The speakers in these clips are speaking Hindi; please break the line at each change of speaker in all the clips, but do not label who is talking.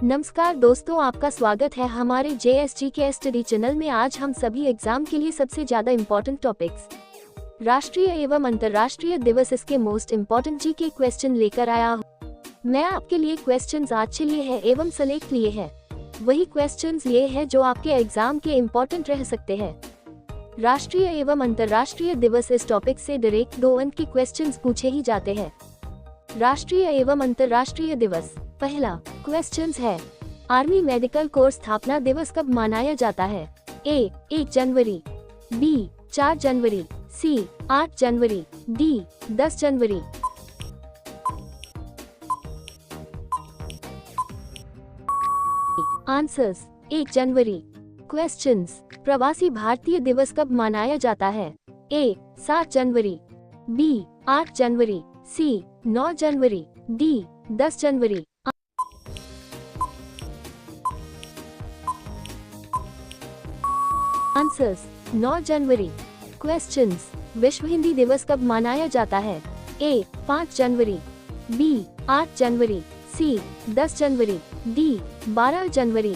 नमस्कार दोस्तों, आपका स्वागत है हमारे JSG के स्टडी चैनल में। आज हम सभी एग्जाम के लिए सबसे ज्यादा इम्पोर्टेंट टॉपिक्स, राष्ट्रीय एवं अंतर्राष्ट्रीय दिवस, इसके मोस्ट इम्पोर्टेंट जी के क्वेश्चन लेकर आया हूँ। मैं आपके लिए क्वेश्चंस आज लिए हैं एवं सेलेक्ट लिए हैं। वही क्वेश्चंस ये है जो आपके एग्जाम के इम्पोर्टेंट रह सकते हैं। राष्ट्रीय एवं अंतर्राष्ट्रीय दिवस, इस टॉपिक से डायरेक्ट 2 अंक के क्वेश्चंस पूछे ही जाते हैं। राष्ट्रीय एवं अंतर्राष्ट्रीय दिवस, पहला क्वेश्चंस है, आर्मी मेडिकल कोर स्थापना दिवस कब मनाया जाता है? ए 1 जनवरी, बी 4 जनवरी, सी 8 जनवरी, डी 10 जनवरी। आंसर्स 1 जनवरी। क्वेश्चंस, प्रवासी भारतीय दिवस कब मनाया जाता है? ए 7 जनवरी, बी 8 जनवरी, सी 9 जनवरी, डी 10 जनवरी। आंसर्स 9 जनवरी। क्वेश्चंस, विश्व हिंदी दिवस कब मनाया जाता है? A 5 January, B 8 January, C 10 January, D 12 January.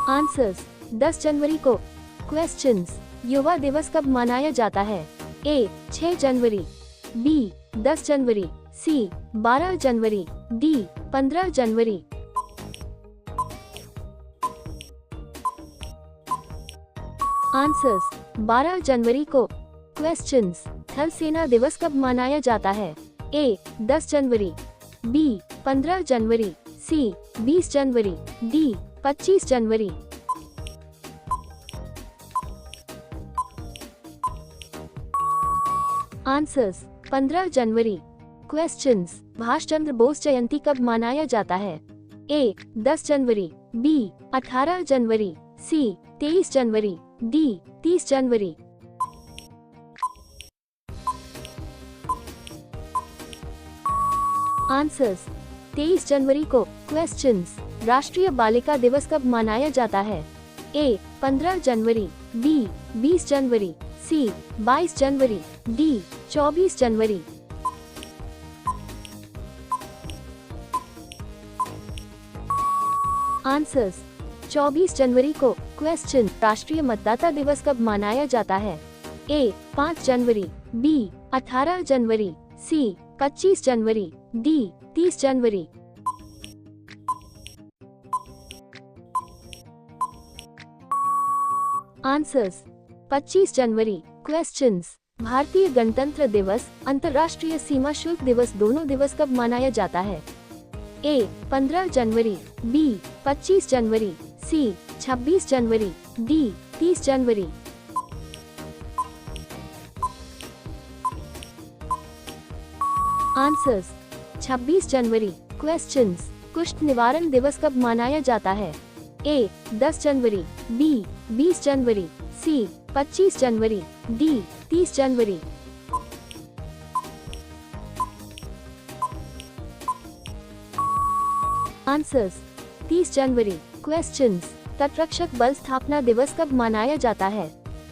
Answers 10 जनवरी को। क्वेश्चंस, युवा दिवस कब मनाया जाता है? ए 6 जनवरी, बी 10 जनवरी, सी 12 जनवरी, डी 15 जनवरी। आंसर्स 12 जनवरी को। क्वेश्चंस, थल सेना दिवस कब मनाया जाता है? ए 10 जनवरी, बी 15 जनवरी, सी 20 जनवरी, डी 25 जनवरी। आंसर्स 15 जनवरी। क्वेश्चंस, सुभाष चंद्र बोस जयंती कब मनाया जाता है? ए 10 जनवरी, बी 18 जनवरी, सी 23 जनवरी, डी 30 जनवरी। आंसर्स 23 जनवरी को। क्वेश्चंस, राष्ट्रीय बालिका दिवस कब मनाया जाता है? ए 15 जनवरी, बी 20 जनवरी, सी 22 जनवरी, डी 24 जनवरी। आंसर्स 24 जनवरी को। क्वेश्चन, राष्ट्रीय मतदाता दिवस कब मनाया जाता है? A 5 January, B 18 January, C 25 January, D 30 January. Answers 25 January. Questions, भारतीय गणतंत्र दिवस, अंतर्राष्ट्रीय सीमा शुल्क दिवस, दोनों दिवस कब मनाया जाता है? ए 15 जनवरी, बी 25 जनवरी, सी 26 जनवरी, डी 30 जनवरी। आंसर्स 26 जनवरी। क्वेश्चंस, कुष्ठ निवारण दिवस कब मनाया जाता है? ए 10 जनवरी, बी 20 जनवरी, सी 25 जनवरी, डी 30 जनवरी। आंसर्स 30 जनवरी। क्वेश्चंस, तटरक्षक बल स्थापना दिवस कब मनाया जाता है?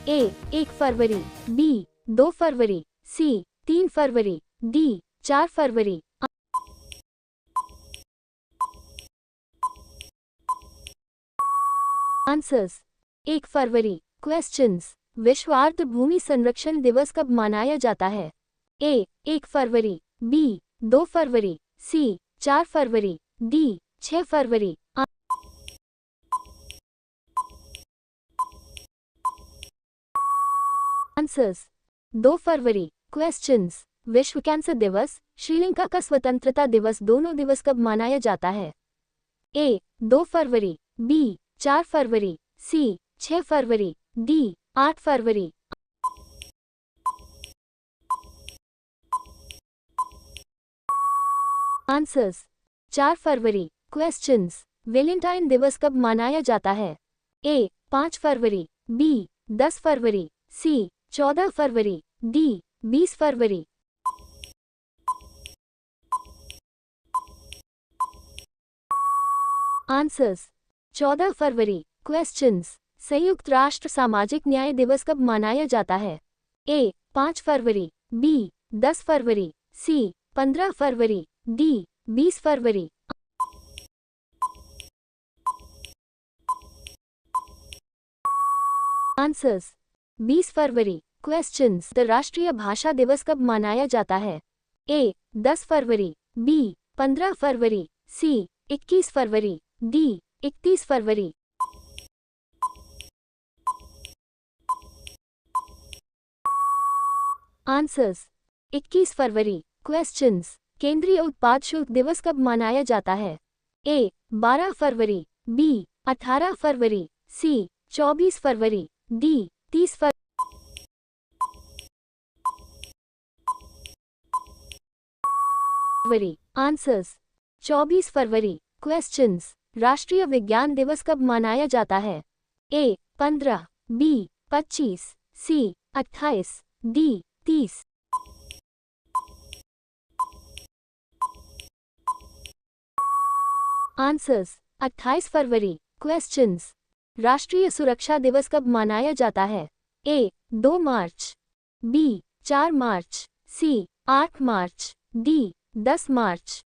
ए 1 फरवरी, बी 2 फरवरी, सी 3 फरवरी, डी 4 फरवरी। आंसर्स 1 फरवरी। क्वेश्चंस, विश्व आर्द्र भूमि संरक्षण दिवस कब मनाया जाता है? ए 1 फरवरी, बी 2 फरवरी, सी 4 फरवरी, डी 6 फरवरी। आंसर्स 2 फरवरी। क्वेश्चंस, विश्व कैंसर दिवस, श्रीलंका का स्वतंत्रता दिवस, दोनों दिवस कब मनाया जाता है? ए 2 फरवरी, बी 4 फरवरी, सी 6 फरवरी, डी 8 फरवरी। आंसर्स 4 फरवरी। क्वेश्चंस, वैलेंटाइन दिवस कब मनाया जाता है? ए 5 फरवरी, बी 10 फरवरी, सी 14 फरवरी, डी 20 फरवरी। आंसर्स 14 फरवरी। क्वेश्चंस, संयुक्त राष्ट्र सामाजिक न्याय दिवस कब मनाया जाता है? ए 5 फरवरी, बी 10 फरवरी, सी 15 फरवरी, डी 20 फरवरी। आंसर्स 20 फरवरी। क्वेश्चंस। द राष्ट्रीय भाषा दिवस कब मनाया जाता है? ए 10 फरवरी, बी 15 फरवरी, सी 21 फरवरी, डी 31 फरवरी। आंसर्स 21 फरवरी। क्वेश्चंस। केंद्रीय उत्पाद शुल्क दिवस कब मनाया जाता है? ए 12 फरवरी, बी 18 फरवरी, सी 24 फरवरी, डी 30 फरवरी। आंसर्स 24 फरवरी। क्वेश्चंस। राष्ट्रीय विज्ञान दिवस कब मनाया जाता है? ए 15, बी 25, सी 28, डी 30। आंसर्स 28 फरवरी। क्वेश्चंस। राष्ट्रीय सुरक्षा दिवस कब मनाया जाता है? A 2 March, B 4 March, C 8 March, D 10 March.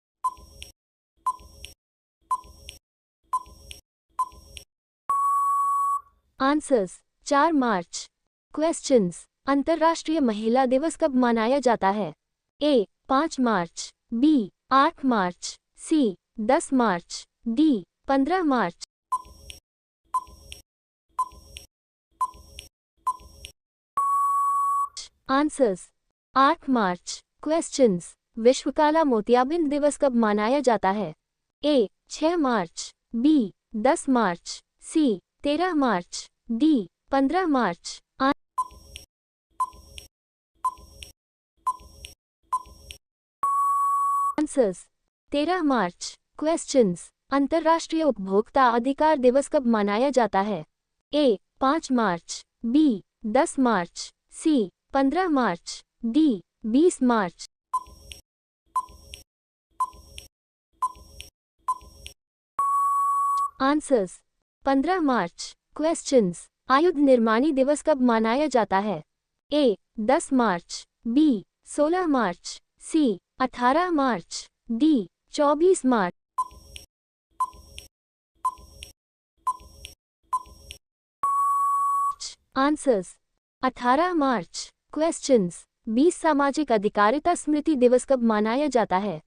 Answers 4 March. Questions. अंतर्राष्ट्रीय महिला दिवस कब मनाया जाता है? A 5 March, B 8 March, C 10 March, D 15 March. Answers 8 March. Questions. विश्व काला मोतियाबिंद दिवस कब मनाया जाता है? ए 6 मार्च, बी 10 मार्च, सी 13 मार्च, डी 15 मार्च। आंसर्स 13 मार्च। क्वेश्चंस। अंतर्राष्ट्रीय उपभोक्ता अधिकार दिवस कब मनाया जाता है? A 5 March, B 10 March, C 15 March, D 20 March. Answers 15 March. Questions. आयुध निर्माणी दिवस कब मनाया जाता है? ए 10 मार्च, बी 16 मार्च, सी 18 मार्च, डी 24 मार्च। आंसर्स 18 मार्च। क्वेश्चंस। 20 सामाजिक अधिकारिता स्मृति दिवस कब मनाया जाता है?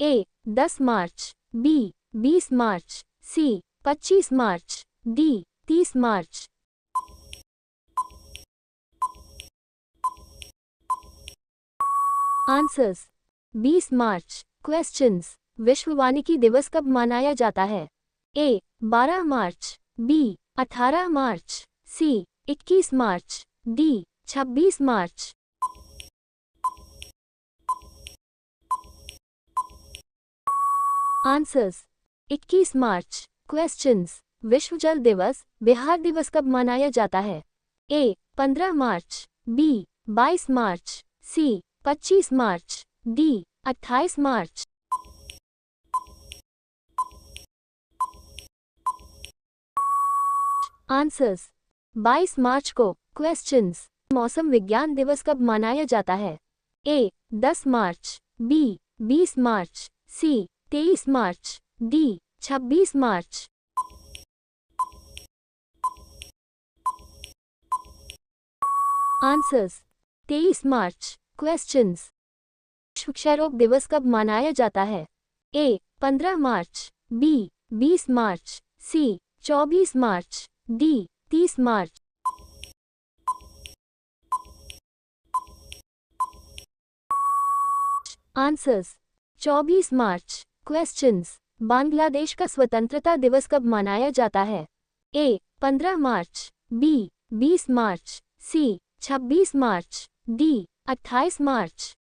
ए 10 मार्च, बी 20 मार्च, सी 25 मार्च, डी 30 मार्च। आंसर्स 20 मार्च। क्वेश्चंस। विश्व वानिकी दिवस कब मनाया जाता है? ए 12 मार्च, बी 18 मार्च, सी 21 मार्च, डी 26 मार्च। आंसर्स 21 मार्च। क्वेश्चंस। विश्व जल दिवस बिहार दिवस कब मनाया जाता है? ए 15 मार्च, बी 22 मार्च, सी 25 मार्च, डी 28 मार्च। आंसर्स 22 मार्च को। क्वेश्चंस। मौसम विज्ञान दिवस कब मनाया जाता है? ए 10 मार्च, बी 20 मार्च, सी 23 मार्च, डी 26 मार्च। आंसर्स 23 मार्च। क्वेश्चंस। विश्व क्षय रोग दिवस कब मनाया जाता है? ए 15 मार्च, बी 20 मार्च, सी 24 मार्च, डी 30 मार्च। आंसर्स 24 मार्च। क्वेश्चंस। बांग्लादेश का स्वतंत्रता दिवस कब मनाया जाता है? ए 15 मार्च, बी 20 मार्च, सी 26 मार्च, डी 28 मार्च।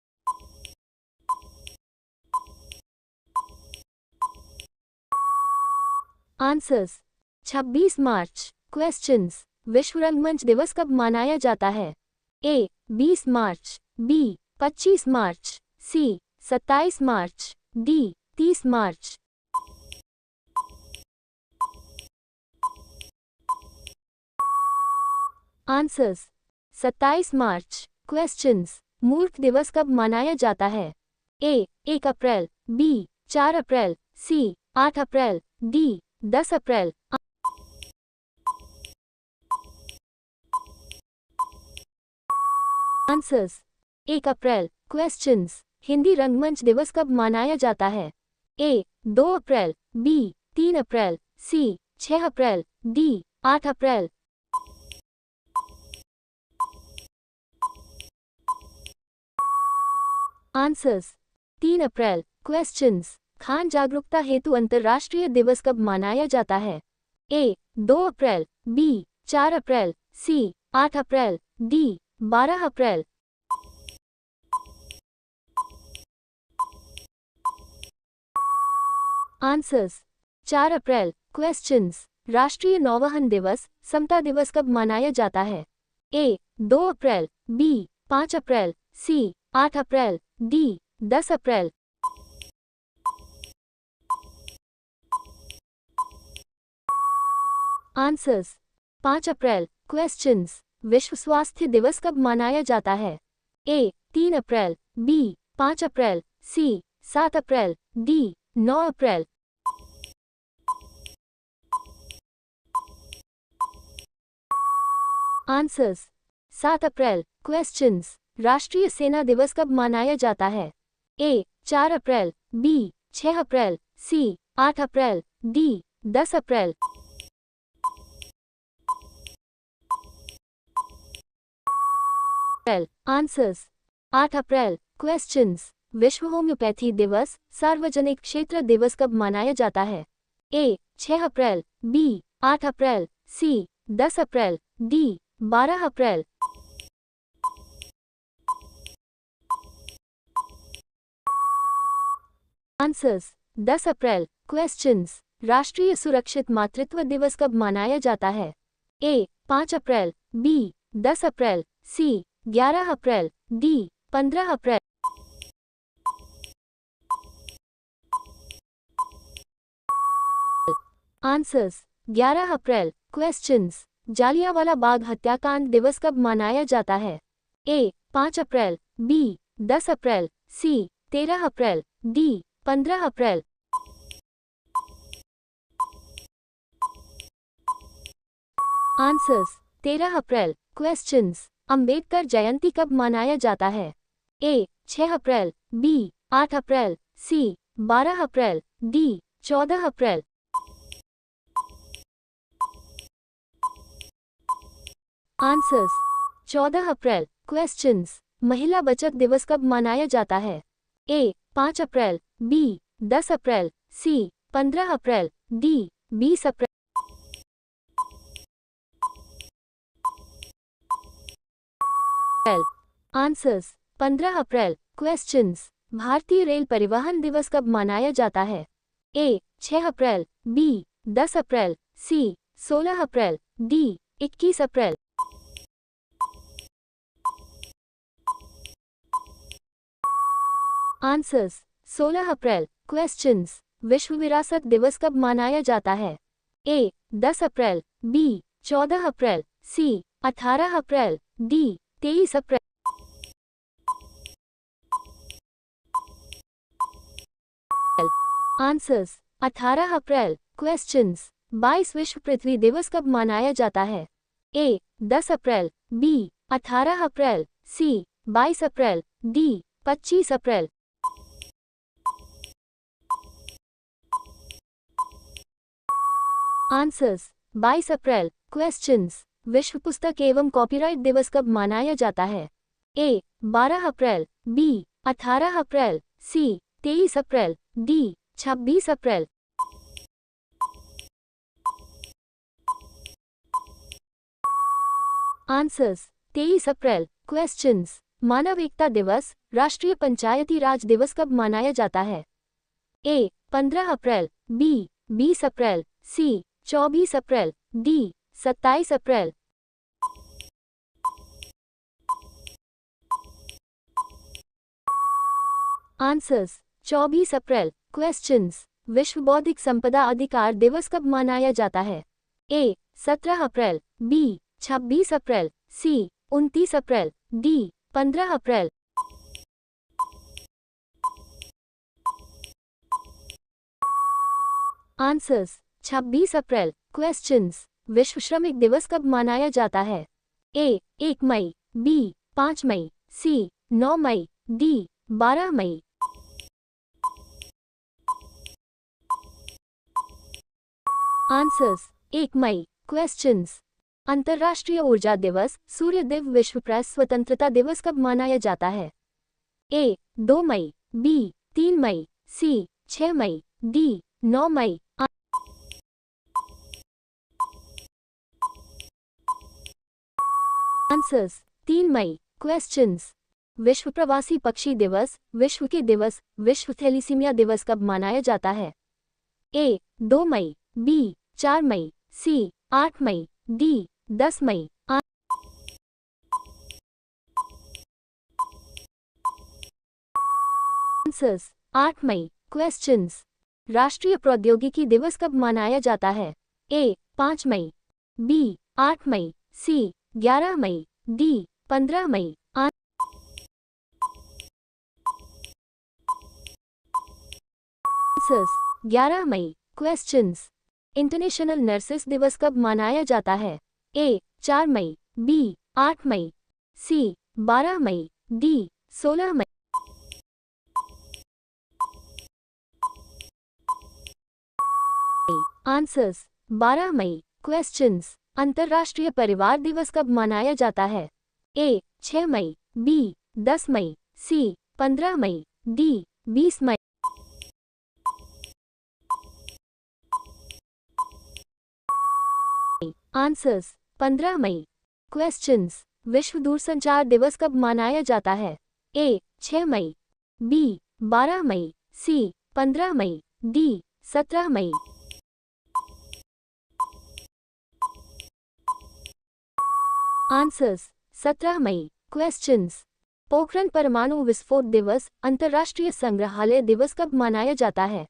आंसर्स 26 मार्च। क्वेश्चंस। विश्व रंगमंच दिवस कब मनाया जाता है? ए 20 मार्च, बी 25 मार्च, सी 27 मार्च, डी 30 मार्च। आंसर्स 27 मार्च। क्वेश्चंस। मूर्ख दिवस कब मनाया जाता है? ए 1 अप्रैल, बी 4 अप्रैल, सी 8 अप्रैल, डी 10 अप्रैल। आंसर्स। 1 अप्रैल। क्वेश्चंस। हिंदी रंगमंच दिवस कब मनाया जाता है? A 2 April, B 3 April, C 6 April, D 8 April. Answers. 3 April. Questions. Khan जागरूकता हेतु अंतर्राष्ट्रीय दिवस कब मनाया जाता है? A 2 April, B 4 April, C 8 April, D 12 April. Answers. 4 April. Questions. राष्ट्रीय नौवहन दिवस, समता दिवस कब मनाया जाता है? A 2 April, B 5 April, C 8 April, D 10 April. Answers. 5 April. Questions. विश्व स्वास्थ्य दिवस कब मनाया जाता है? ए 3 अप्रैल, बी 5 अप्रैल, सी 7 अप्रैल, डी 9 अप्रैल। आंसर्स। 7 अप्रैल। क्वेश्चंस। राष्ट्रीय सेना दिवस कब मनाया जाता है? ए 4 अप्रैल, बी 6 अप्रैल, सी 8 अप्रैल, डी 10 अप्रैल। आंसर्स। 8 अप्रैल। क्वेश्चंस। विश्व होम्योपैथी दिवस, सार्वजनिक क्षेत्र दिवस कब मनाया जाता है? ए 6 अप्रैल, बी 8 अप्रैल, सी 10 अप्रैल, डी 12 अप्रैल। आंसर्स। 10 अप्रैल। क्वेश्चंस। राष्ट्रीय सुरक्षित मातृत्व दिवस कब मनाया जाता है? A 5 April, B 10 April, C 11 April, D 15 April. Answers. 11 April. Questions. Jallianwala Bagh हत्याकांड दिवस कब मनाया जाता है? A 5 April, B 10 April, C 13 April, D 15 April. Answers. 13 April. Questions. Ambedkar Jayanti कब मनाया जाता है? ए 6 अप्रैल, बी 8 अप्रैल, सी 12 अप्रैल, डी 14 अप्रैल। आंसर्स। 14 अप्रैल। क्वेश्चंस। महिला बचत दिवस कब मनाया जाता है? A 5 April, B 10 April, C 15 April, D 20 April. Answers. 15 April. Questions. भारतीय रेल परिवहन दिवस कब मनाया जाता है? ए 6 अप्रैल, बी 10 अप्रैल, सी 16 अप्रैल, डी 21 अप्रैल। आंसर्स। 16 अप्रैल। क्वेश्चंस। विश्व विरासत दिवस कब मनाया जाता है? ए 10 अप्रैल, बी 14 अप्रैल, सी 18 अप्रैल, डी 23 अप्रैल। आंसर्स। 18 अप्रैल। क्वेश्चंस। 22 विश्व पृथ्वी दिवस कब मनाया जाता है? ए 10 अप्रैल, बी 18 अप्रैल, सी 22 अप्रैल, डी 25 अप्रैल। आंसर्स। 22 अप्रैल। क्वेश्चंस। विश्व पुस्तक एवं कॉपीराइट दिवस कब मनाया जाता है? ए 12 अप्रैल, बी 18 अप्रैल, सी 23 अप्रैल, डी 26 अप्रैल। आंसर्स। 23 अप्रैल। क्वेश्चंस। मानव एकता दिवस, राष्ट्रीय पंचायती राज दिवस कब मनाया जाता है? ए 15 अप्रैल, बी 20 अप्रैल, सी 24 अप्रैल, डी 27 अप्रैल। आंसर्स। 24 अप्रैल। क्वेश्चंस। विश्व बौद्धिक संपदा अधिकार दिवस कब मनाया जाता है? ए 17 अप्रैल, बी 26 अप्रैल, सी 29 अप्रैल, डी 15 अप्रैल। आंसर्स 26 अप्रैल। क्वेश्चंस। विश्व श्रमिक दिवस कब मनाया जाता है? ए 1 मई, बी 5 मई, सी 9 मई, डी 12 मई। आंसर्स 1 मई। क्वेश्चंस। अंतर्राष्ट्रीय ऊर्जा दिवस, सूर्य दिव, विश्व प्रेस स्वतंत्रता दिवस कब मनाया जाता है? A 2 May, B 3 May, C 6 May, D 9 May. Answers 3 May. Questions. विश्व प्रवासी पक्षी दिवस, विश्व के दिवस, विश्व थैलीसीमिया दिवस कब मनाया जाता है? A 2 May, B 4 May, C 8 May, D 10 May. Answers 8 May. Questions. राष्ट्रीय प्रौद्योगिकी दिवस कब मनाया जाता है? A 5 May, B 8 May, C 11 May, D 15 May. Answers 11 May. Questions. International nurses दिवस कब मनाया जाता है? ए 4 मई, बी 8 मई, सी 12 मई, डी 16 मई। आंसर्स 12 मई। क्वेश्चंस। अंतर्राष्ट्रीय परिवार दिवस कब मनाया जाता है? ए 6 मई, बी 10 मई, सी 15 मई, डी 20 मई। आंसर्स 15 मई। क्वेश्चंस। विश्व दूरसंचार दिवस कब मनाया जाता है? ए 6 मई, बी 12 मई, सी 15 मई, डी 17 मई। आंसर्स 17 मई। क्वेश्चंस। पोखरण परमाणु विस्फोट दिवस, अंतर्राष्ट्रीय संग्रहालय दिवस कब मनाया जाता है?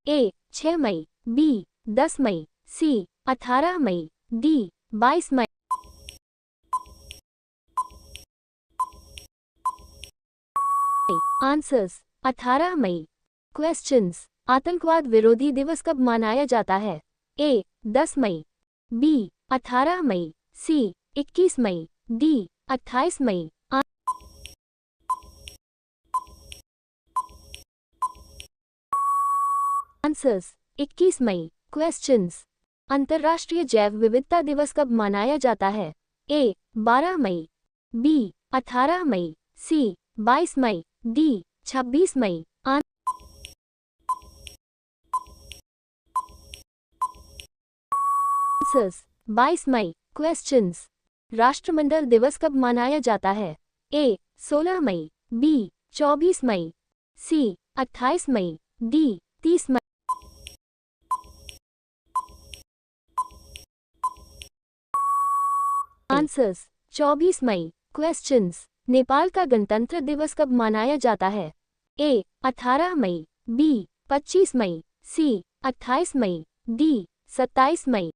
ए 6 मई, बी 10 मई, सी 18 मई, डी 22 मई। आंसर्स 18 मई। क्वेश्चंस। आतंकवाद विरोधी दिवस कब मनाया जाता है? ए 10 मई, बी 18 मई, सी 21 मई, डी 28 मई। आंसर्स 21 मई। क्वेश्चंस। अंतर्राष्ट्रीय जैव विविधता दिवस कब मनाया जाता है? ए 12 मई, बी 18 मई, सी 22 मई, डी 26 मई। आंसर्स 22 मई। क्वेश्चंस। राष्ट्रमंडल दिवस कब मनाया जाता है? ए 16 मई, बी 24 मई, सी 28 मई, डी 30 मई। आंसर्स 24 मई। क्वेश्चंस। नेपाल का गणतंत्र दिवस कब मनाया जाता है? ए 18 मई, बी 25 मई, सी 28 मई, डी 27 मई।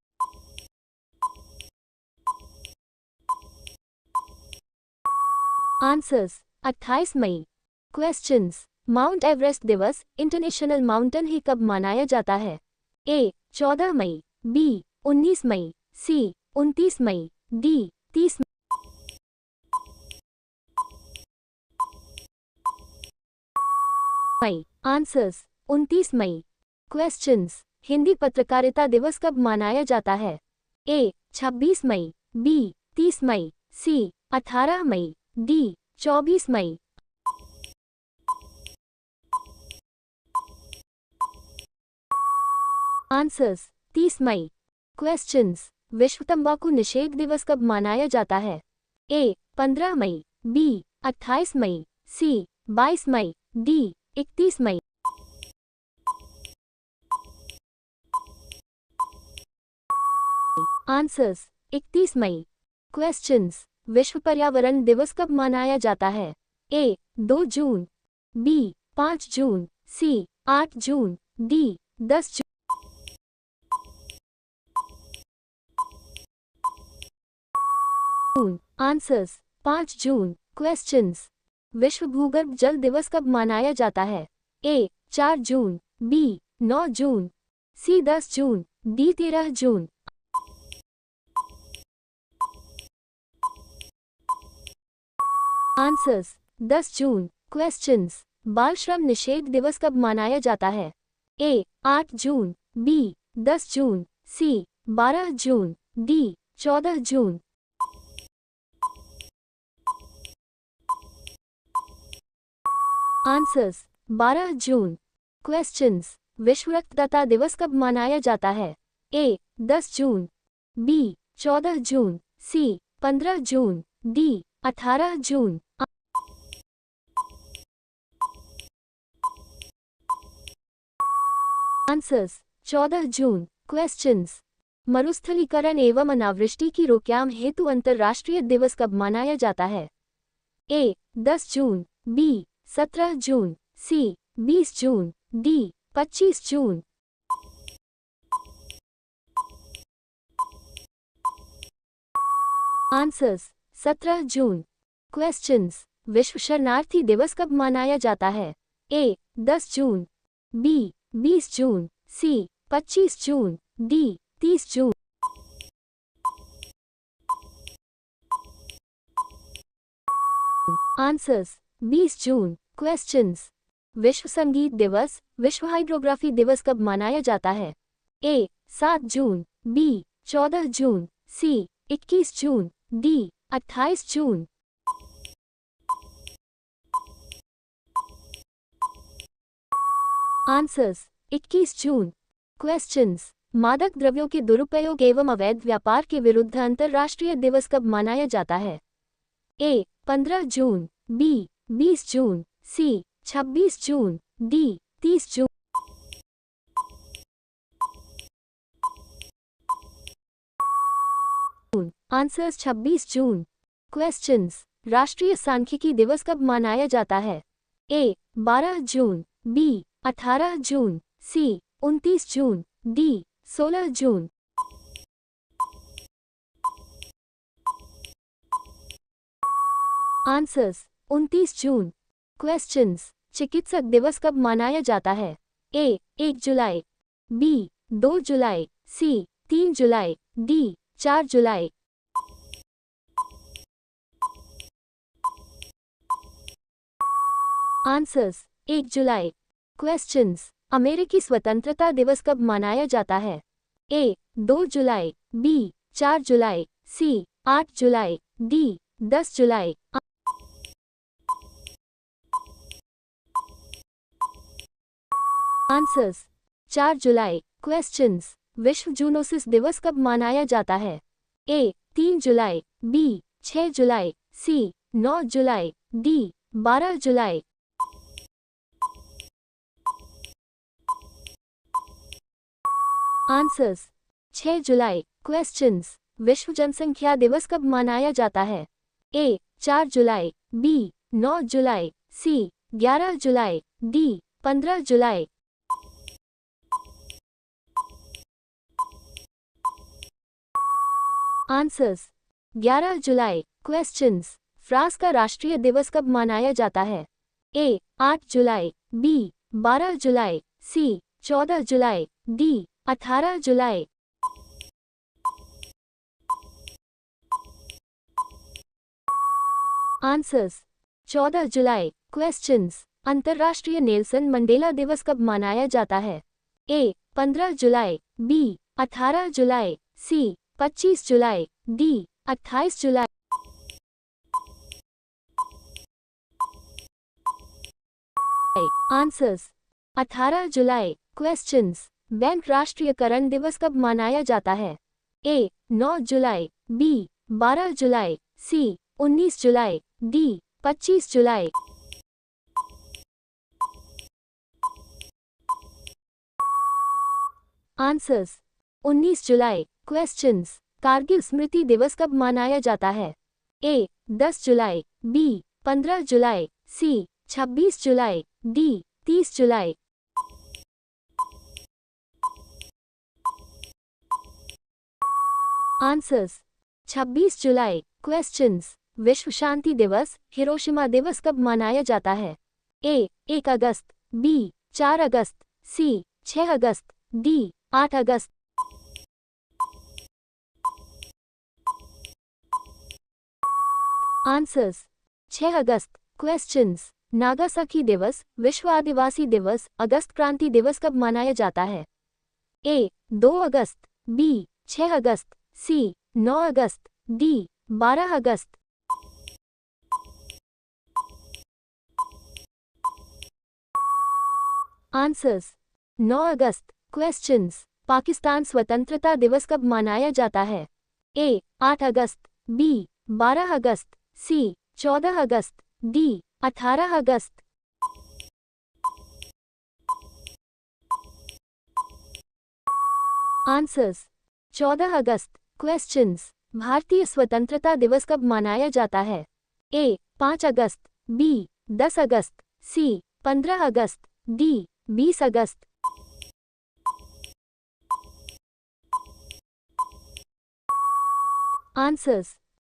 आंसर्स 28 मई। क्वेश्चंस। माउंट एवरेस्ट दिवस, इंटरनेशनल माउंटेन ही कब मनाया जाता है? ए 14 मई, बी 19 मई, सी 29 मई, डी 30 मई। आंसर्स 29 मई। क्वेश्चंस। हिंदी पत्रकारिता दिवस कब मनाया जाता है? ए 26 मई, बी 30 मई, सी 18 मई, डी 24 मई। आंसर्स 30 मई। क्वेश्चंस। विश्व तंबाकू निषेध दिवस कब मनाया जाता है? ए 15 मई, बी 28 मई, सी 22 मई, डी 31 मई। आंसर्स 31 मई। क्वेश्चंस। विश्व पर्यावरण दिवस कब मनाया जाता है? A 2 June, B 5 June, C 8 June, D 10 June. Answers 5 June. Questions. विश्व भूगर्भ जल दिवस कब मनाया जाता है? ए 4 जून, बी 9 जून, सी 10 जून, डी 13 जून। आंसर्स 10 जून। क्वेश्चंस, बाल श्रम निषेध दिवस कब मनाया जाता है? ए 8 जून, बी 10 जून, सी 12 जून, डी 14 जून। आंसर्स 12 जून। क्वेश्चंस, विश्व रक्तदाता दिवस कब मनाया जाता है? ए 10 जून, बी 14 जून, सी 15 जून, डी 18 जून। आंसर्स 14 जून। क्वेश्चंस, मरुस्थलीकरण एवं अनावृष्टि की रोकथाम हेतु अंतर्राष्ट्रीय दिवस कब मनाया जाता है? ए 10 जून, बी 17 जून, सी 20 जून, डी 25 जून। आंसर्स 17 जून। क्वेश्चंस, विश्व शरणार्थी दिवस कब मनाया जाता है? ए 10 जून, बी 20 जून, सी 25 जून, डी 30 जून। आंसर्स 20 जून। क्वेश्चंस, विश्व संगीत दिवस, विश्व हाइड्रोग्राफी दिवस कब मनाया जाता है? ए 7 जून, बी 14 जून, सी 21 जून, डी 28 जून। आंसर्स 21 जून। क्वेश्चंस, मादक द्रव्यों के दुरुपयोग एवं अवैध व्यापार के विरुद्ध अंतर्राष्ट्रीय दिवस कब मनाया जाता है? ए 15 जून, बी 20 जून, सी 26 जून, डी 30 जून। आंसर्स 26 जून। क्वेश्चंस, राष्ट्रीय सांख्यिकी दिवस कब मनाया जाता है? ए 12 जून, बी 18 जून, सी 29 जून, डी 16 जून। आंसर्स 29 जून। क्वेश्चंस, चिकित्सक दिवस कब मनाया जाता है? ए 1 जुलाई, बी 2 जुलाई, सी 3 जुलाई, डी 4 जुलाई। आंसर्स 1 जुलाई। क्वेश्चंस, अमेरिकी स्वतंत्रता दिवस कब मनाया जाता है? A 2 July, B 4 July, C 8 July, D 10 July. Answers 4 July. Questions, विश्व जूनोसिस दिवस कब मनाया जाता है? ए 3 जुलाई, बी 6 जुलाई, सी 9 जुलाई, डी 12 जुलाई। आंसर्स 6 जुलाई। क्वेश्चंस, विश्व जनसंख्या दिवस कब मनाया जाता है? ए 4 जुलाई, बी 9 जुलाई, सी 11 जुलाई, डी 15 जुलाई। आंसर्स 11 जुलाई। क्वेश्चंस, फ्रांस का राष्ट्रीय दिवस कब मनाया जाता है? ए 8 जुलाई, बी 12 जुलाई, सी 14 जुलाई, डी 18 जुलाई। आंसर्स 14 जुलाई। क्वेश्चंस, अंतर्राष्ट्रीय नेल्सन मंडेला दिवस कब मनाया जाता है? ए 15 जुलाई, बी 18 जुलाई, सी 25 जुलाई, डी 28 जुलाई। आंसर्स 18 जुलाई। क्वेश्चंस, बैंक राष्ट्रीयकरण दिवस कब मनाया जाता है? ए 9 जुलाई, बी 12 जुलाई, सी 19 जुलाई, डी 25 जुलाई। आंसर्स 19 जुलाई। क्वेश्चंस, कारगिल स्मृति दिवस कब मनाया जाता है? ए 10 जुलाई, बी 15 जुलाई, सी 26 जुलाई, डी 30 जुलाई। आंसर्स 26 जुलाई। क्वेश्चंस, विश्व शांति दिवस, हिरोशिमा दिवस कब मनाया जाता है? ए 1 अगस्त, बी 4 अगस्त, सी 6 अगस्त, डी 8 अगस्त। आंसर्स 6 अगस्त। क्वेश्चंस। नागासाकी दिवस, विश्व आदिवासी दिवस, अगस्त क्रांति दिवस कब मनाया जाता है? A 2 August, B 6 August, C 9 August, D 12 August. Answers 9 August. Questions. Pakistan स्वतंत्रता दिवस कब मनाया जाता है? ए 8 अगस्त, बी 12 अगस्त, सी 14 अगस्त, डी 18 अगस्त। आंसर्स 14 अगस्त। क्वेश्चंस। भारतीय स्वतंत्रता दिवस कब मनाया जाता है? A 5 August, B 10 August, C 15 August, D 20 August. Answers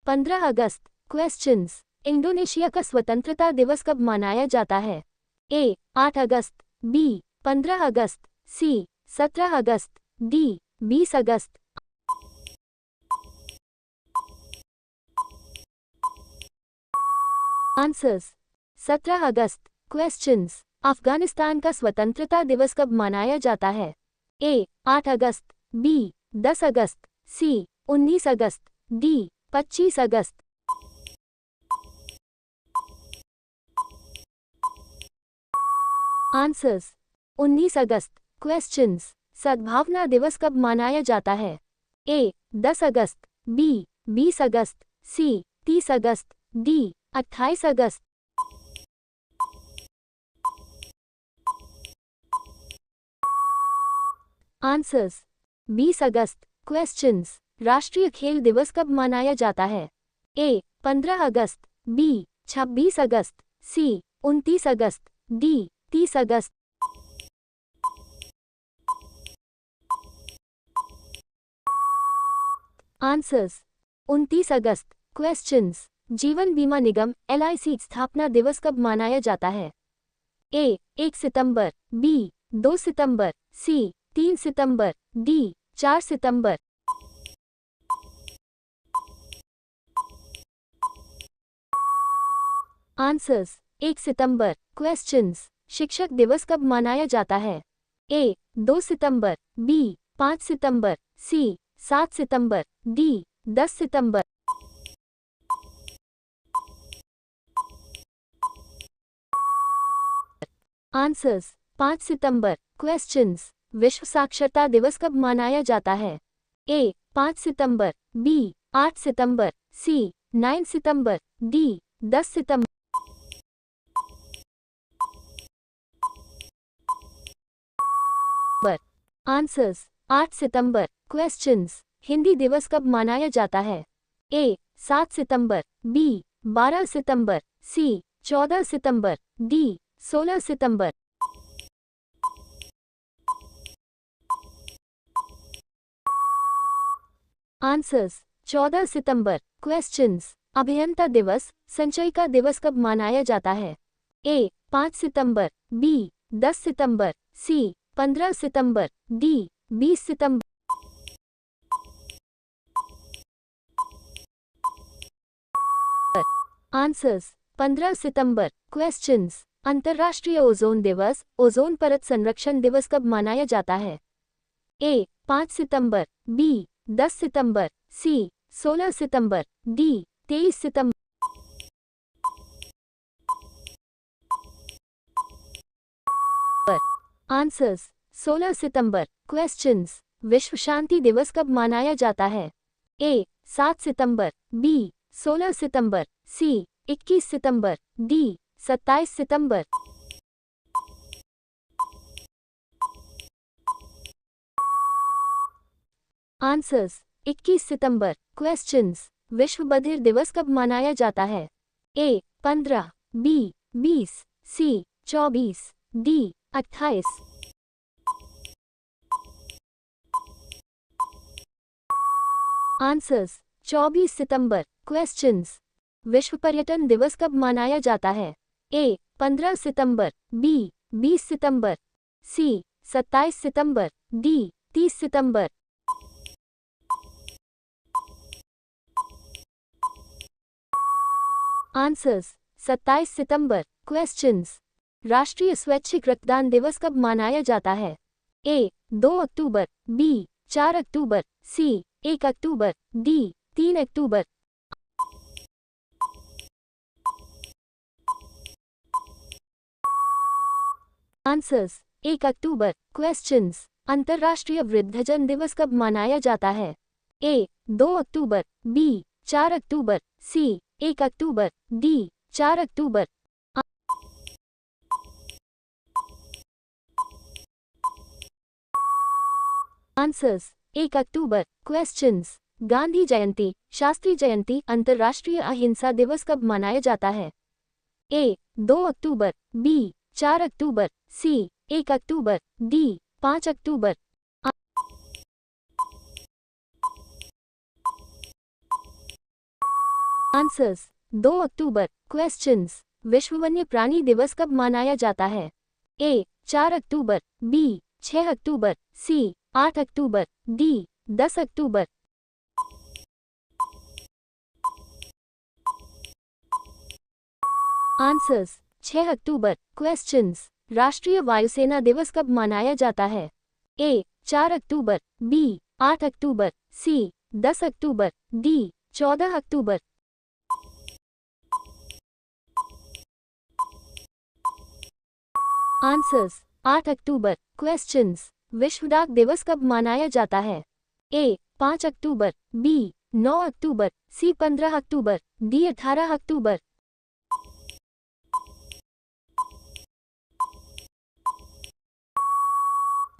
15 August. Questions. Indonesia का स्वतंत्रता दिवस कब मनाया जाता है? ए 8 अगस्त, बी 15 अगस्त, सी 17 अगस्त, डी 20 अगस्त। आंसर्स 17 अगस्त। क्वेश्चंस। अफगानिस्तान का स्वतंत्रता दिवस कब मनाया जाता है? ए 8 अगस्त, बी 10 अगस्त, सी 19 अगस्त, डी 25 अगस्त। आंसर्स 19 अगस्त। क्वेश्चंस। सद्भावना दिवस कब मनाया जाता है? ए 10 अगस्त, बी 20 अगस्त, सी 30 अगस्त, डी 28 अगस्त। आंसर्स 20 अगस्त। क्वेश्चंस। राष्ट्रीय खेल दिवस कब मनाया जाता है? ए 15 अगस्त, बी 26 अगस्त, सी 29 अगस्त, डी 30 अगस्त। आंसर्स 29 अगस्त। क्वेश्चंस। जीवन बीमा निगम LIC स्थापना दिवस कब मनाया जाता है? ए 1 सितंबर, बी 2 सितंबर, सी 3 सितंबर, डी 4 सितंबर। आंसर्स 1 सितंबर। क्वेश्चंस। शिक्षक दिवस कब मनाया जाता है? A 2 September, B 5 September, C 7 September, D 10 September. Answers 5 September. Questions. विश्व साक्षरता दिवस कब मनाया जाता है? A 5 September, B 8 September, C 9 September, D 10 September. Answers 8 September. Questions. Hindi दिवस कब मनाया जाता है? ए 7 सितंबर, बी 12 सितंबर, सी 14 सितंबर, डी 16 सितंबर। आंसर्स 14 सितंबर। क्वेश्चंस। अभियंता दिवस, संचयिका दिवस कब मनाया जाता है? A 5 September, B 10 September, C 15 September, D 20 September. Answers 15 September. Questions. अंतर्राष्ट्रीय ओजोन दिवस, ओजोन परत संरक्षण दिवस कब मनाया जाता है? A 5 September, B 10 September, C 16 September, D 23 September. Answers 16 September. Questions. विश्व शांति दिवस कब मनाया जाता है? ए 7 सितंबर, बी 16 सितंबर, सी 21 सितंबर, डी 27 सितंबर। आंसर्स 21 सितंबर। क्वेश्चंस। विश्व बधिर दिवस कब मनाया जाता है? ए 15, बी 20, सी 24, डी 28। आंसर्स 24 सितंबर। क्वेश्चंस। विश्व पर्यटन दिवस कब मनाया जाता है? ए 15 सितंबर, बी 20 सितंबर, सी 27 सितंबर, डी 30 सितंबर। आंसर्स 27 सितंबर। क्वेश्चंस। राष्ट्रीय स्वैच्छिक रक्तदान दिवस कब मनाया जाता है? A 2 October, B 4 October, C 1 October, D 3 October. Answers 1 October. Questions. अंतर्राष्ट्रीय वृद्धजन दिवस कब मनाया जाता है? A 2 October, B 4 October, C 1 October, D 4 October. Answers 1 October. Questions. Gandhi जयंती, शास्त्री जयंती, अंतर्राष्ट्रीय अहिंसा दिवस कब मनाया जाता है? A 2 October, B 4 October, C 1 October, D 5 October. Answers 2 October. Questions. विश्व वन्य प्राणी दिवस कब मनाया जाता है? ए 4 अक्टूबर, बी 6 अक्टूबर, सी 8 अक्टूबर, डी 10 अक्टूबर। आंसर्स 6 अक्टूबर। क्वेश्चंस। राष्ट्रीय वायुसेना दिवस कब मनाया जाता है? ए 4 अक्टूबर, बी 8 अक्टूबर, सी 10 अक्टूबर, डी 14 अक्टूबर। आंसर्स 8 अक्टूबर। क्वेश्चंस। विश्व डाक दिवस कब मनाया जाता है? A 5 October, B 9 October, C 15 October, D 18 October.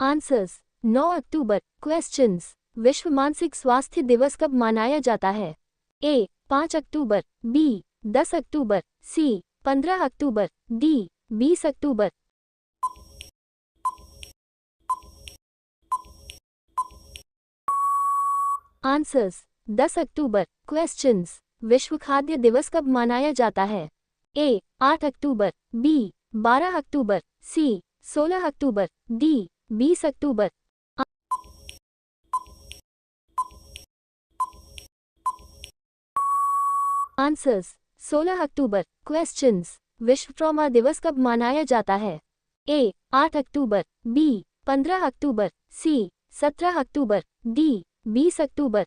Answers 9 October. Questions. विश्व मानसिक स्वास्थ्य दिवस कब मनाया जाता है? A 5 October, B 10 October, C 15 October, D 20 October. Answers 10 October. Questions. विश्व खाद्य दिवस कब मनाया जाता है? ए 8 अक्टूबर, बी 12 अक्टूबर, सी 16 अक्टूबर, डी 20 अक्टूबर। आंसर्स 16 अक्टूबर। क्वेश्चंस। विश्व ट्रॉमा दिवस कब मनाया जाता है? ए 8 अक्टूबर, बी 15 अक्टूबर, सी 17 अक्टूबर, डी 20 अक्टूबर।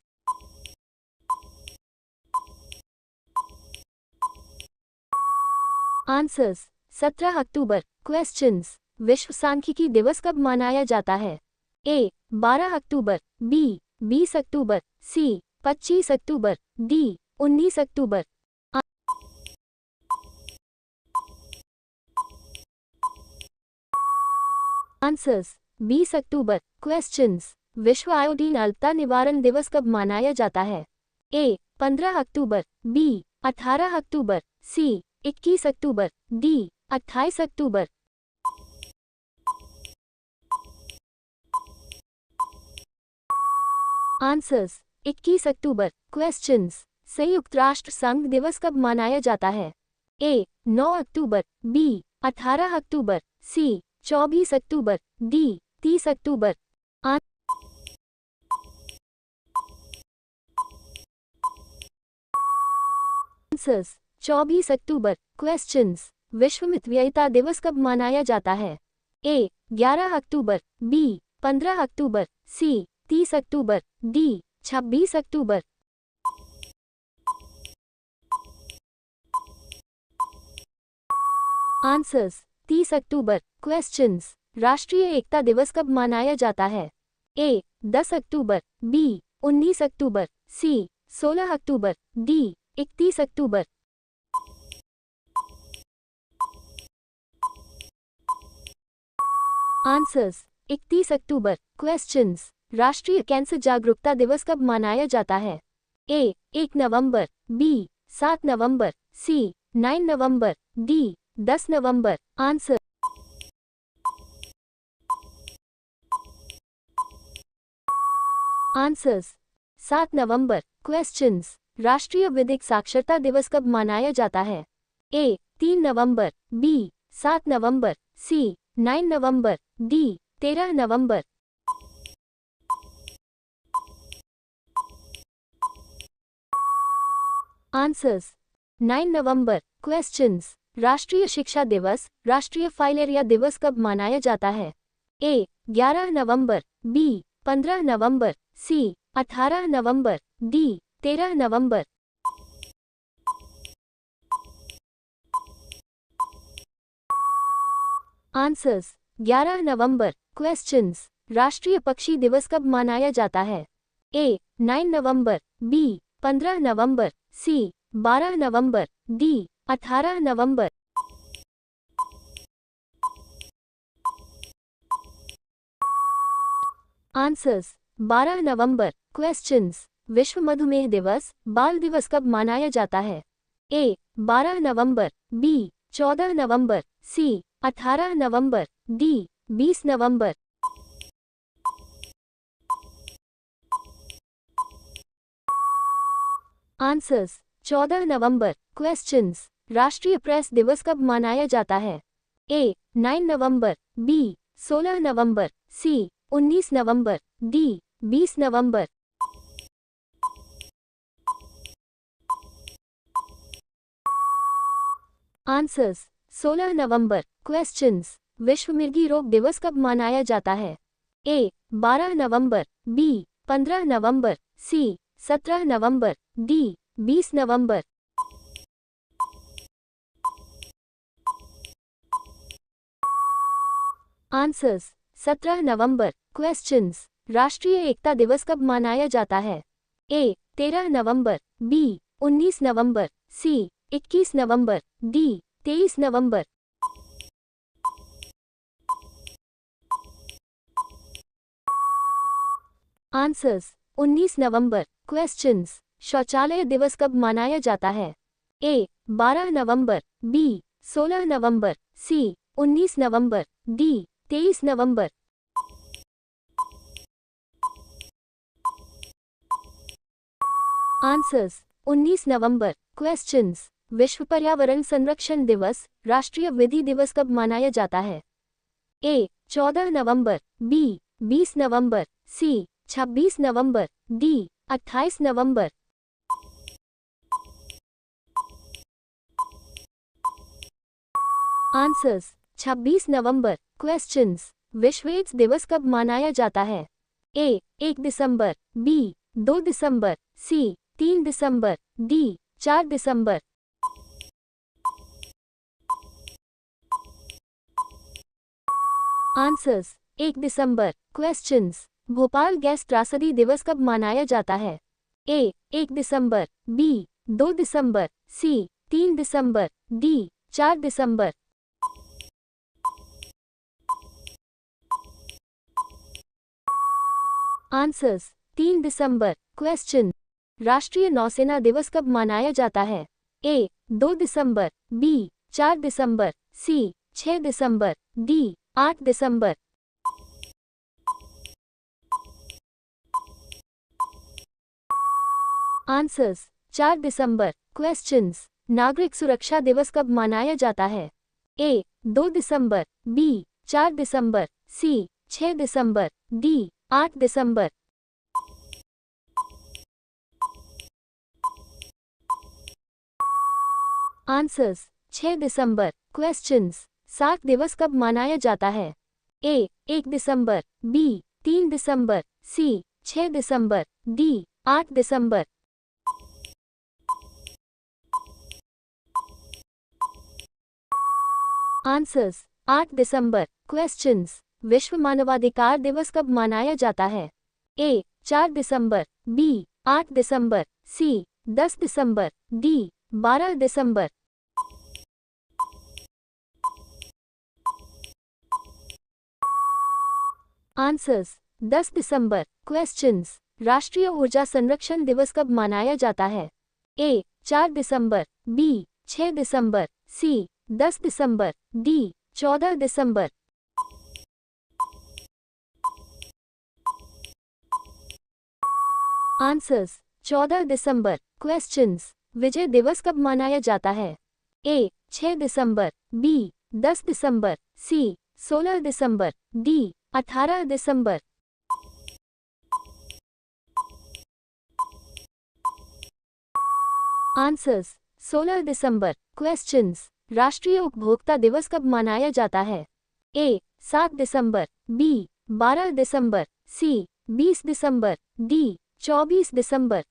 आंसर्स 17 अक्टूबर। क्वेश्चंस। विश्व सांख्यिकी दिवस कब मनाया जाता है? ए 12 अक्टूबर, बी 20 अक्टूबर, सी 25 अक्टूबर, डी 19 अक्टूबर। आंसर्स 20 अक्टूबर। क्वेश्चंस। विश्व आयोडीन अल्पता निवारण दिवस कब मनाया जाता है? ए 15 अक्टूबर, बी 18 अक्टूबर, सी 21 अक्टूबर, डी 28 अक्टूबर। आंसर्स 21 अक्टूबर। क्वेश्चंस। संयुक्त राष्ट्र संघ दिवस कब मनाया जाता है? ए 9 अक्टूबर, बी 18 अक्टूबर, सी 24 अक्टूबर, डी 30 अक्टूबर। आंसर्स 24 अक्टूबर। क्वेश्चंस। विश्व मितव्ययिता दिवस कब मनाया जाता है? ए 11 अक्टूबर, बी 15 अक्टूबर, सी 30 अक्टूबर, डी 26 अक्टूबर। आंसर्स 30 अक्टूबर। क्वेश्चंस। राष्ट्रीय एकता दिवस कब मनाया जाता है? ए 10 अक्टूबर, बी 19 अक्टूबर, सी 16 अक्टूबर, डी 31 अक्टूबर। आंसर्स 31 अक्टूबर। क्वेश्चंस। राष्ट्रीय कैंसर जागरूकता दिवस कब मनाया जाता है? ए 1 नवंबर, बी 7 नवंबर, सी 9 नवंबर, डी 10 नवंबर। आंसर। आंसर्स 7 नवंबर। क्वेश्चंस। राष्ट्रीय विधिक साक्षरता दिवस कब मनाया जाता है? ए 3 नवंबर, बी 7 नवंबर, सी 9 नवंबर, डी 13 नवंबर। आंसर्स 9 नवंबर। क्वेश्चंस। राष्ट्रीय शिक्षा दिवस, राष्ट्रीय फाइलेरिया दिवस कब मनाया जाता है? ए 11 नवंबर, बी 15 नवंबर, सी 18 नवंबर, डी 13 नवंबर। आंसर्स 11 नवंबर। क्वेश्चंस। राष्ट्रीय पक्षी दिवस कब मनाया जाता है? ए 9 नवंबर, बी 15 नवंबर, सी 12 नवंबर, डी 18 नवंबर। आंसर्स 12 नवंबर। क्वेश्चंस। विश्व मधुमेह दिवस, बाल दिवस कब मनाया जाता है? ए 12 नवंबर, बी 14 नवंबर, सी 18 नवंबर, डी 20 नवंबर। आंसर्स 14 नवंबर। क्वेश्चंस। राष्ट्रीय प्रेस दिवस कब मनाया जाता है? ए 9 नवंबर, बी 16 नवंबर, सी 19 नवंबर, डी 20 नवंबर। आंसर्स 16 नवंबर। क्वेश्चंस। विश्व मिर्गी रोग दिवस कब मनाया जाता है? ए 12 नवंबर, बी 15 नवंबर, सी 17 नवंबर, डी 20 नवंबर। आंसर्स 17 नवंबर। क्वेश्चंस। राष्ट्रीय एकता दिवस कब मनाया जाता है? ए 13 नवंबर, बी 19 नवंबर, सी 21 नवंबर, डी 23 नवंबर। आंसर्स 19 नवंबर। क्वेश्चंस। शौचालय दिवस कब मनाया जाता है? ए 12 नवंबर, बी 16 नवंबर, सी 19 नवंबर, डी 23 नवंबर। आंसर्स 19 नवंबर। क्वेश्चंस। विश्व पर्यावरण संरक्षण दिवस, राष्ट्रीय विधि दिवस कब मनाया जाता है? ए 14 नवंबर, बी 20 नवंबर, सी 26 नवंबर, डी 28 नवंबर। आंसर्स 26 नवंबर। क्वेश्चंस। विश्व एड्स दिवस कब मनाया जाता है? ए 1 दिसंबर, बी 2 दिसंबर, सी 3 दिसंबर, डी 4 दिसंबर। आंसर्स 1 दिसंबर। क्वेश्चंस। भोपाल गैस त्रासदी दिवस कब मनाया जाता है? ए 1 दिसंबर, बी 2 दिसंबर, सी 3 दिसंबर, डी 4 दिसंबर। आंसर्स 3 दिसंबर। क्वेश्चन। राष्ट्रीय नौसेना दिवस कब मनाया जाता है? A 2 December, B 4 December, C 6 December, D 8 December. Answers 4 December. Questions. नागरिक सुरक्षा दिवस कब मनाया जाता है? A 2 December, B 4 December, C 6 December, D 8 December. Answers 6 December. Questions. SAARC दिवस कब मनाया जाता है? ए 1 दिसंबर, बी 3 दिसंबर, सी 6 दिसंबर, डी 8 दिसंबर। आंसर्स 8 दिसंबर। क्वेश्चंस। विश्व मानवाधिकार दिवस कब मनाया जाता है? ए 4 दिसंबर, बी 8 दिसंबर, सी 10 दिसंबर, डी 12 दिसंबर। आंसर्स 10 दिसंबर। क्वेश्चंस। राष्ट्रीय ऊर्जा संरक्षण दिवस कब मनाया जाता है? ए 4 दिसंबर, बी 6 दिसंबर, सी 10 दिसंबर, डी 14 दिसंबर। आंसर्स 14 दिसंबर। क्वेश्चंस। विजय दिवस कब मनाया जाता है? ए 6 दिसंबर, बी 10 दिसंबर, सी 16 दिसंबर, डी 18 दिसंबर। आंसर्स 16 दिसंबर। क्वेश्चंस, राष्ट्रीय उपभोक्ता दिवस कब मनाया जाता है? ए 7 दिसंबर, बी 12 दिसंबर, सी 20 दिसंबर, डी 24 दिसंबर।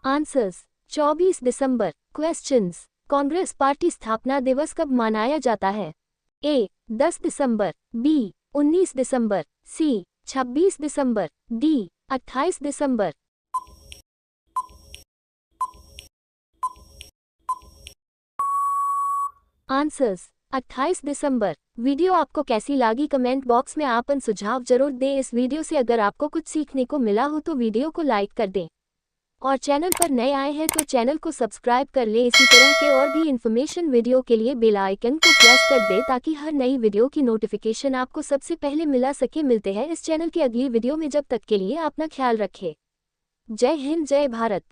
आंसर्स 24 दिसंबर। क्वेश्चंस, कांग्रेस पार्टी स्थापना दिवस कब मनाया जाता है? ए 10 दिसंबर, बी 19 दिसंबर, सी 26 दिसंबर, डी 28 दिसंबर। आंसर्स 28 दिसंबर। वीडियो आपको कैसी लगी कमेंट बॉक्स में अपन सुझाव जरूर दें। इस वीडियो से अगर आपको कुछ सीखने को मिला हो तो वीडियो को लाइक कर दें और चैनल पर नए आए हैं तो चैनल को सब्सक्राइब कर लें। इसी तरह के और भी इन्फॉर्मेशन वीडियो के लिए बेल आइकन को प्रेस कर दें ताकि हर नई वीडियो की नोटिफिकेशन आपको सबसे पहले मिला सके। मिलते हैं इस चैनल की अगली वीडियो में, जब तक के लिए अपना ख्याल रखें। जय हिंद, जय भारत।